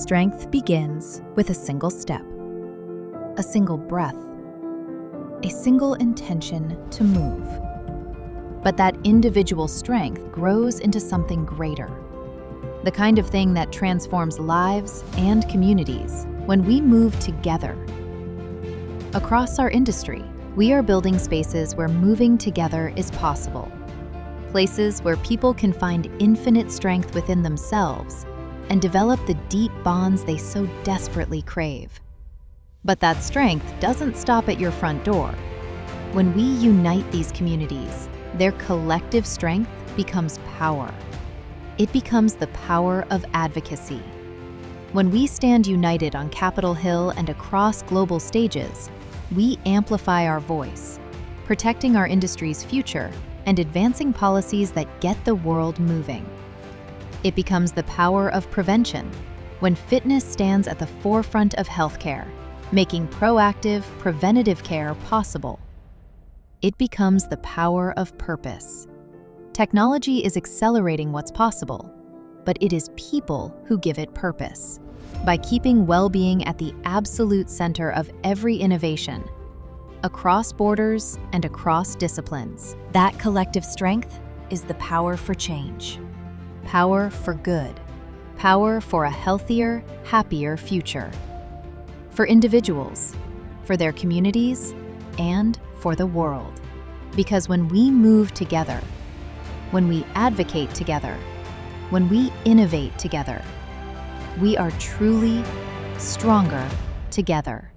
Strength begins with a single step, a single breath, a single intention to move. But that individual strength grows into something greater, the kind of thing that transforms lives and communities when we move together. Across our industry, we are building spaces where moving together is possible, places where people can find infinite strength within themselves and develop the deep bonds they so desperately crave. But that strength doesn't stop at your front door. When we unite these communities, their collective strength becomes power. It becomes the power of advocacy. When we stand united on Capitol Hill and across global stages, we amplify our voice, protecting our industry's future and advancing policies that get the world moving. It becomes the power of prevention, when fitness stands at the forefront of healthcare, making proactive, preventative care possible. It becomes the power of purpose. Technology is accelerating what's possible, but it is people who give it purpose. By keeping well-being at the absolute center of every innovation, across borders and across disciplines. That collective strength is the power for change. Power for good. Power for a healthier, happier future. For individuals, for their communities, and for the world. Because when we move together, when we advocate together, when we innovate together, we are truly stronger together.